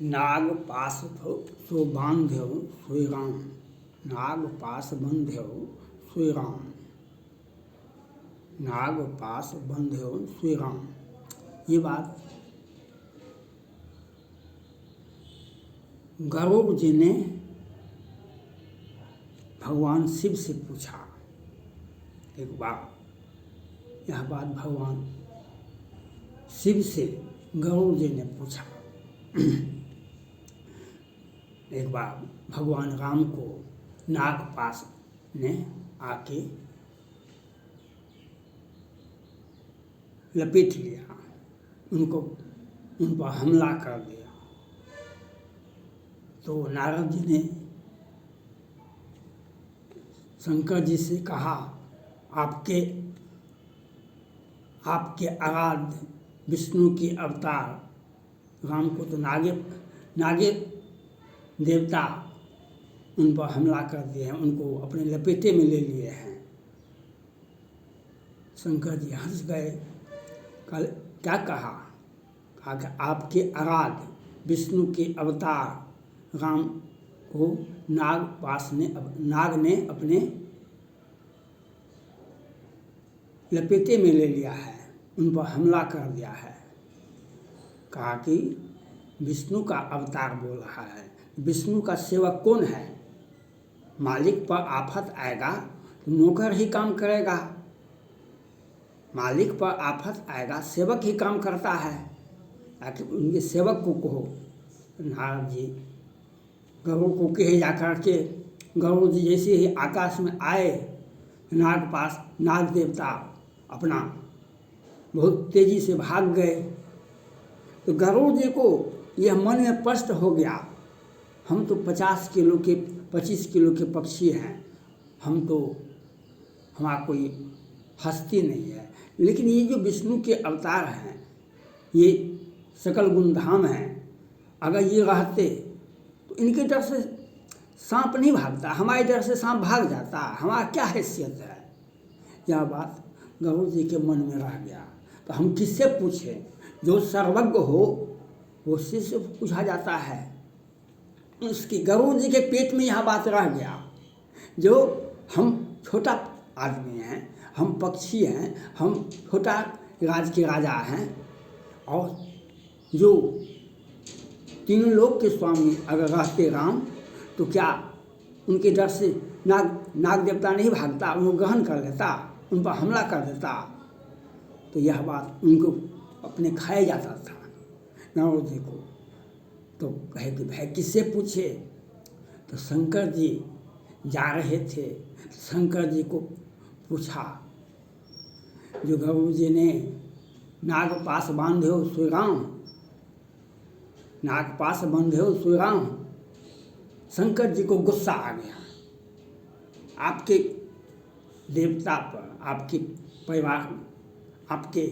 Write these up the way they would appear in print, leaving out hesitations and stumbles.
नाग पास सो बांध्यो सोई राम। नाग पास बंध्यो सोई राम। नाग पास बंध्यो सोई राम। ये बात गरुड़ जी ने भगवान शिव से पूछा। एक बार यह बात भगवान शिव से गरुड़ जी ने पूछा। एक बार भगवान राम को नागपाश ने आके लपेट लिया, उन पर हमला कर दिया। तो नारद जी ने शंकर जी से कहा, आपके आराध्य विष्णु की अवतार राम को तो नागे देवता उन पर हमला कर दिए हैं, उनको अपने लपेटे में ले लिए हैं। शंकर जी हंस गए। कल क्या कहा कि आपके आराध्य विष्णु के अवतार राम को नाग ने अपने लपेटे में ले लिया है, उन पर हमला कर दिया है। कहा कि विष्णु का अवतार बोल रहा है। विष्णु का सेवक कौन है? मालिक पर आफत आएगा तो नौकर ही काम करेगा। मालिक पर आफत आएगा, सेवक ही काम करता है। ताकि उनके सेवक को कहो। नारद जी गरुड़ को कहे जाकर के, गरुड़ जी जैसे ही आकाश में आए, नाग देवता अपना बहुत तेजी से भाग गए। तो गरुड़ जी को यह मन में प्रश्न हो गया, हम तो 25 किलो के पक्षी हैं, हमारा कोई हस्ती नहीं है। लेकिन ये जो विष्णु के अवतार हैं, ये सकल गुणधाम हैं, अगर ये रहते तो इनके डर से सांप नहीं भागता, हमारे डर से सांप भाग जाता, हमारा क्या हैसियत है। यह बात गरुड़ जी के मन में रह गया। तो हम किससे पूछें? जो सर्वज्ञ हो वो से पूछा जाता है। उसकी गरुड़ जी के पेट में यह बात रह गया। जो हम छोटा आदमी हैं, हम पक्षी हैं, हम छोटा राज के राजा हैं, और जो तीनों लोक के स्वामी अगर रहते राम, तो क्या उनके डर से नाग देवता नहीं भागता, उनको ग्रहण कर लेता, उन पर हमला कर देता? तो यह बात उनको अपने खाया जाता था गरुड़ जी को। तो कहे कि भाई किससे पूछे? तो शंकर जी जा रहे थे, शंकर जी को पूछा। जो गरुड़ जी ने नाग पास बांध्यो सोई राम, नाग पास बांध्यो सोई राम। शंकर जी को गुस्सा आ गया। आपके देवता पर, आपके परिवार, आपके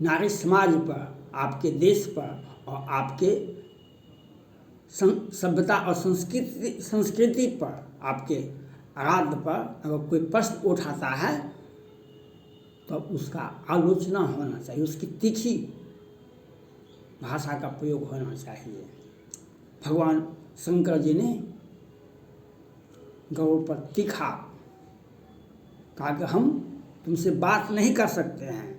नारी समाज पर, आपके देश पर और आपके सभ्यता और संस्कृति पर, आपके आराध्य पर अगर कोई प्रश्न उठाता है तो उसका आलोचना होना चाहिए, उसकी तीखी भाषा का प्रयोग होना चाहिए। भगवान शंकर जी ने गरुड़ पर तीखा कहा कि हम तुमसे बात नहीं कर सकते हैं,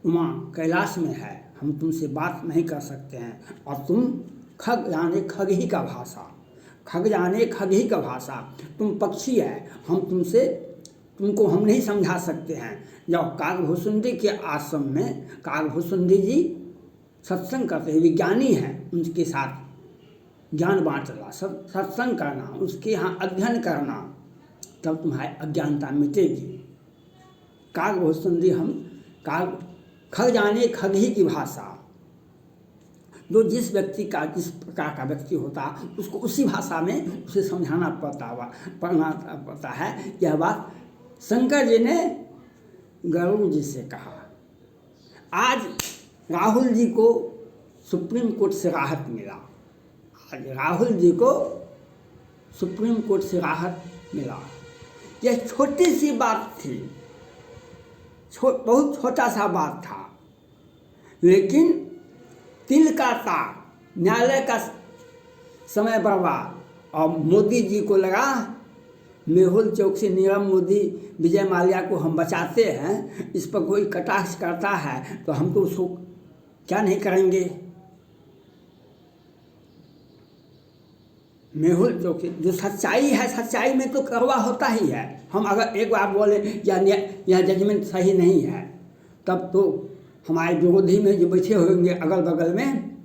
उमा कैलाश में है, हम तुमसे बात नहीं कर सकते हैं। और तुम खग जाने खग ही का भाषा, तुम पक्षी है, तुमको हम नहीं समझा सकते हैं। जब काकभूषुंडी के आश्रम में काकभूषुंडी जी सत्संग करते हैं, विज्ञानी हैं, उनके साथ ज्ञान बांटना, सत्संग करना, उसके यहाँ अध्ययन करना, तब तुम्हारी अज्ञानता मिटेगी। काकभूषुंडी खग जाने खग ही की भाषा, जो जिस प्रकार का व्यक्ति होता उसको उसी भाषा में उसे समझाना पढ़ना पड़ता है। यह बात शंकर जी ने गरुड़ जी से कहा। आज राहुल जी को सुप्रीम कोर्ट से राहत मिला। यह छोटी सी बात थी, बहुत छोटा सा बात था, लेकिन तिल का तार न्यायालय का समय बर्बाद। और मोदी जी को लगा मेहुल चौक से नीरव मोदी विजय माल्या को हम बचाते हैं, इस पर कोई कटाक्ष करता है तो हम तो उसको क्या नहीं करेंगे। मेहुल चौक जो सच्चाई है, सच्चाई में तो कड़वा होता ही है। हम अगर एक बार बोले यह जजमेंट सही नहीं है, तब तो हमारे विरोधी में जो बैठे होंगे अगल बगल में,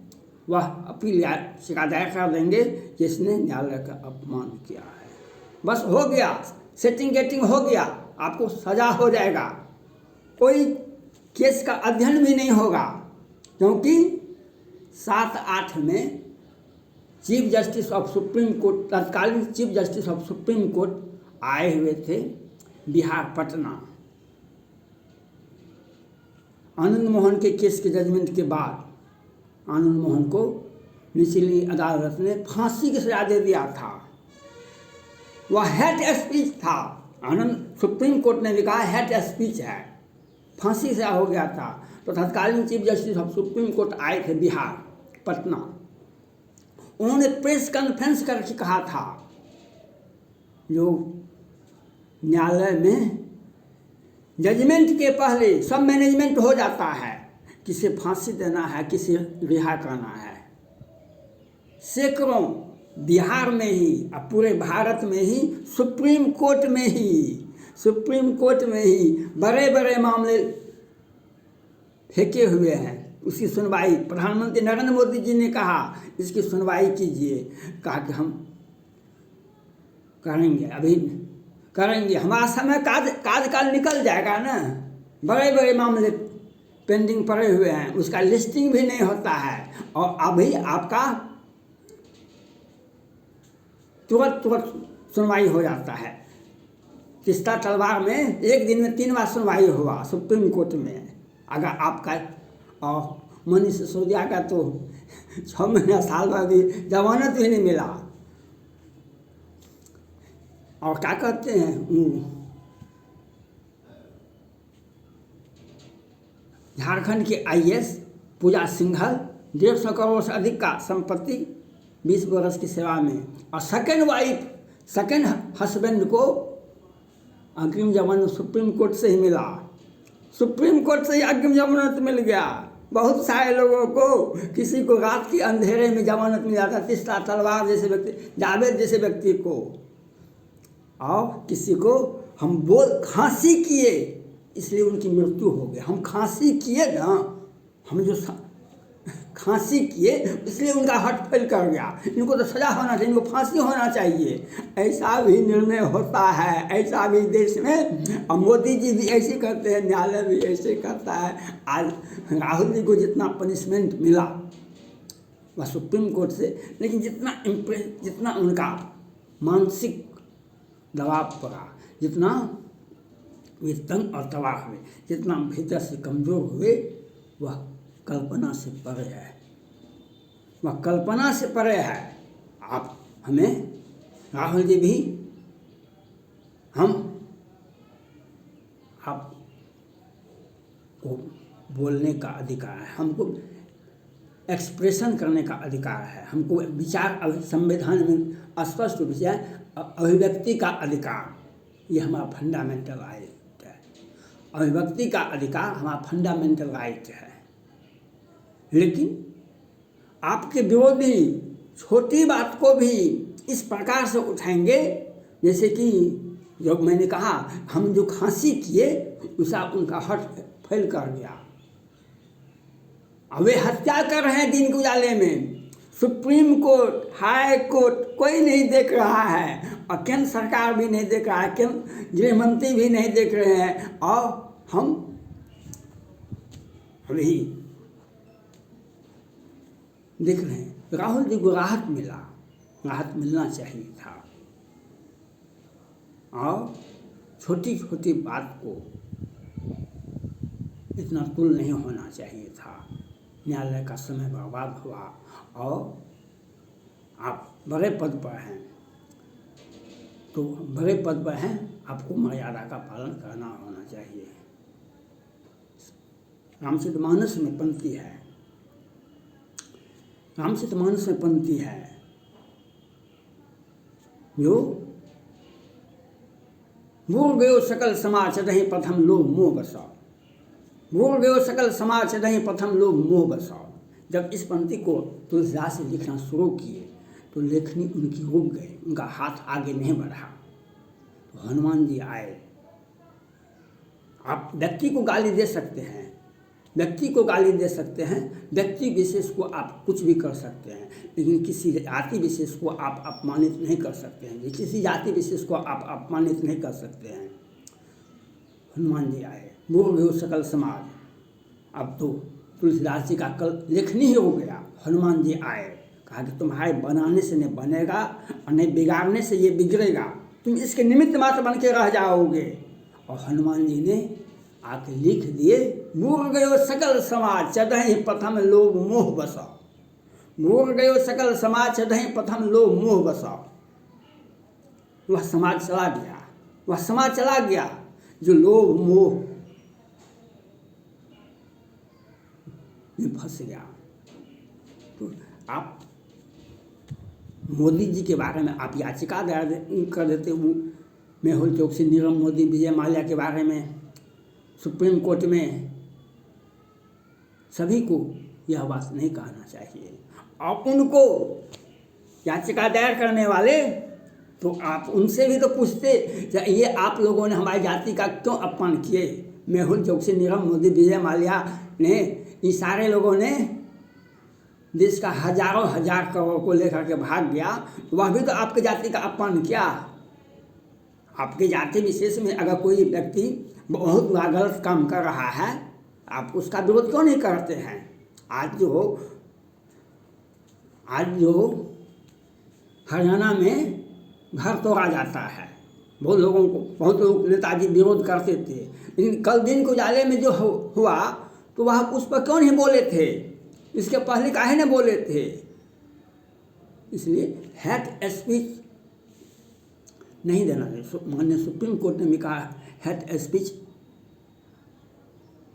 वह अपील या शिकायत कर देंगे कि इसने न्यायालय का अपमान किया है। बस हो गया, सेटिंग गेटिंग हो गया, आपको सजा हो जाएगा। कोई केस का अध्ययन भी नहीं होगा, क्योंकि 7/8 में chief justice of supreme court, तत्कालीन chief justice of supreme court आए हुए थे बिहार पटना। आनंद मोहन के केस के जजमेंट के बाद आनंद मोहन को निचली अदालत ने फांसी की सजा दे दिया था। वह हेट स्पीच था। आनंद सुप्रीम कोर्ट ने भी कहा हेट स्पीच है, फांसी से हो गया था। तो तत्कालीन chief justice of supreme court आए थे बिहार पटना। उन्होंने प्रेस कॉन्फ्रेंस करके कहा था, जो न्यायालय में जजमेंट के पहले सब मैनेजमेंट हो जाता है, किसे फांसी देना है, किसे रिहा करना है। सैकड़ों बिहार में ही और पूरे भारत में ही सुप्रीम कोर्ट में ही बड़े बड़े मामले फेंके हुए हैं। उसकी सुनवाई प्रधानमंत्री नरेंद्र मोदी जी ने कहा इसकी सुनवाई कीजिए। कहा कि हम करेंगे, अभी करेंगे, हमारा समय काल निकल जाएगा ना। बड़े बड़े मामले पेंडिंग पड़े हुए हैं, उसका लिस्टिंग भी नहीं होता है, और अभी आपका तुरंत सुनवाई हो जाता है। तीस्ता तलवार में एक दिन में 3 बार सुनवाई हुआ सुप्रीम कोर्ट में। अगर आपका और मनीष सिसोदिया का तो 6 महीना साल में भी जमानत ही नहीं मिला। और क्या कहते हैं, झारखंड के IAS पूजा सिंघल 150 करोड़ से अधिक का संपत्ति, 20 वर्ष की सेवा में, और सेकेंड हस्बैंड को अग्रिम जमानत सुप्रीम कोर्ट से ही मिला। सुप्रीम कोर्ट से ही अग्रिम जमानत मिल गया। बहुत सारे लोगों को, किसी को रात के अंधेरे में जमानत मिल जाता, तीस्ता तलवार जैसे व्यक्ति, जावेद जैसे व्यक्ति को, और किसी को हम खांसी किए इसलिए उनकी मृत्यु हो गई। हम खांसी किए ना, हम जो खांसी किए इसलिए उनका हार्ट फेल कर गया। इनको तो सजा होना चाहिए, इनको फांसी होना चाहिए। ऐसा भी निर्णय होता है, ऐसा भी देश में। और मोदी जी भी ऐसे करते हैं, न्यायालय भी ऐसे करता है। आज राहुल जी को जितना पनिशमेंट मिला वह सुप्रीम कोर्ट से, लेकिन जितना उनका मानसिक दबाव पड़ा, जितना वे तंग और तबाह हुए, जितना भीतर से कमज़ोर हुए, वह कल्पना से परे है। वह कल्पना से परे है। आप हमें, राहुल जी भी, आपको बोलने का अधिकार है, हमको एक्सप्रेशन करने का अधिकार है, हमको विचार, संविधान में स्पष्ट रूप से अभिव्यक्ति का अधिकार, ये हमारा फंडामेंटल राइट है। अभिव्यक्ति का अधिकार हमारा फंडामेंटल राइट है। लेकिन आपके विरोधी छोटी बात को भी इस प्रकार से उठाएंगे, जैसे कि जो मैंने कहा, हम जो खांसी किए उनका हार्ट फेल कर गया। अब वे हत्या कर रहे हैं दिन उजाले में। सुप्रीम कोर्ट, हाई कोर्ट कोई नहीं देख रहा है, और केंद्र सरकार भी नहीं देख रहा है, केंद्र गृह मंत्री भी नहीं देख रहे हैं, और हम अभी देख रहे हैं। राहुल जी को राहत मिलना चाहिए था, और छोटी छोटी बात को इतना तुल नहीं होना चाहिए था। न्यायालय का समय बर्बाद हुआ, और आप बड़े पद पर हैं, तो बड़े पद पर हैं, आपको मर्यादा का पालन करना होना चाहिए। रामचरितमानस में पंक्ति है, रामचरितमानस में पंक्ति है जो भूल गयो सकल समाज चढ़हि प्रथम लोभ मोह बसाओ, भूल गयो सकल समाज चढ़हि प्रथम लोभ मोह बसाओ। जब इस पंक्ति को तुलसीदास से लिखना शुरू किए तो लेखनी उनकी रुक गई, उनका हाथ आगे नहीं बढ़ा। तो हनुमान जी आए। आप व्यक्ति को गाली दे सकते हैं, व्यक्ति को गाली दे सकते हैं, व्यक्ति विशेष को आप कुछ भी कर सकते हैं, लेकिन किसी जाति विशेष को आप अपमानित नहीं कर सकते हैं, किसी जाति विशेष को आप अपमानित नहीं कर सकते हैं। हनुमान जी आए, भूल गयो सकल समाज। अब तो तुलसीदास जी का कल लेखनी ही हो गया। हनुमान जी आए, कहा कि तुम्हारे बनाने से नहीं बनेगा और नहीं बिगाड़ने से ये बिगड़ेगा, तुम इसके निमित्त मात्र बन के रह जाओगे। और हनुमान जी ने आके लिख दिए, भूल गयो सकल समाज चढ़हि प्रथम लोभ मोह बसाओ, भूल गयो सकल समाज चढ़हि प्रथम लोभ मोह बसाओ। वह समाज चला गया, वह समाज चला गया जो लोभ मोह में फंस गया। तो आप मोदी जी के बारे में आप याचिका दायर कर देते हो, मेहुल चोकसी, नीरव मोदी, विजय माल्या के बारे में सुप्रीम कोर्ट में। सभी को यह बात नहीं कहना चाहिए। और उनको याचिका दायर करने वाले तो आप उनसे भी तो पूछते, ये आप लोगों ने हमारी जाति का क्यों अपमान किए। मेहुल चोकसी, नीरव मोदी, विजय माल्या ने, ये सारे लोगों ने देश का हजारों हजार करोड़ को लेकर के भाग गया, वह भी तो आपकी जाति का अपमान किया। आपकी जाति विशेष में अगर कोई व्यक्ति बहुत गलत काम कर रहा है, आप उसका विरोध क्यों नहीं करते हैं। आज जो हरियाणा में घर तोड़ा जाता है, बहुत लोग नेताजी विरोध करते थे, लेकिन कल दिन को उजाले में जो हुआ तो वह उस पर क्यों नहीं बोले थे, इसके पहले काहे नहीं बोले थे। इसलिए हेट स्पीच नहीं देना चाहिए। माननीय सुप्रीम कोर्ट ने भी कहा हेट स्पीच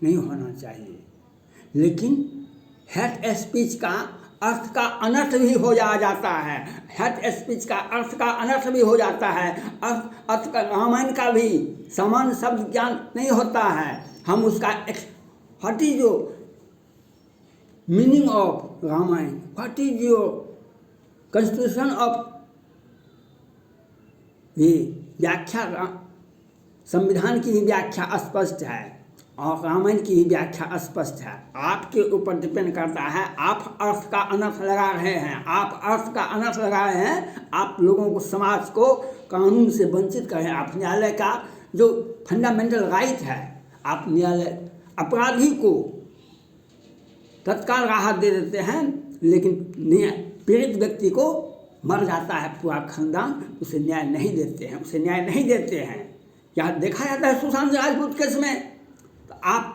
नहीं होना चाहिए, लेकिन हेट स्पीच का अर्थ का अनर्थ भी हो जाता है। हेट स्पीच का अर्थ का अनर्थ भी हो जाता है। अर्थ का रामायण का भी समान शब्द ज्ञान नहीं होता है। हम उसका what is your meaning of Ramayana, what is your constitution of, ये व्याख्या संविधान की भी व्याख्या स्पष्ट है और रामायण की भी व्याख्या स्पष्ट है। आपके ऊपर डिपेंड करता है, आप अर्थ का अनर्थ लगा रहे हैं, आप अर्थ का अनर्थ लगा रहे हैं, आप लोगों को, समाज को कानून से वंचित करें। आप न्यायालय का जो फंडामेंटल राइट है, आप न्यायालय अपराधी को तत्काल राहत दे देते हैं, लेकिन पीड़ित व्यक्ति को मर जाता है पूरा खानदान, उसे न्याय नहीं देते हैं, यहाँ देखा जाता है सुशांत राजपूत केस में। तो आप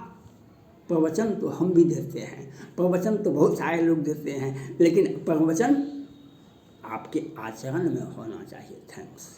प्रवचन तो हम भी देते हैं, प्रवचन तो बहुत सारे लोग देते हैं, लेकिन प्रवचन आपके आचरण में होना चाहिए। थैंक्स।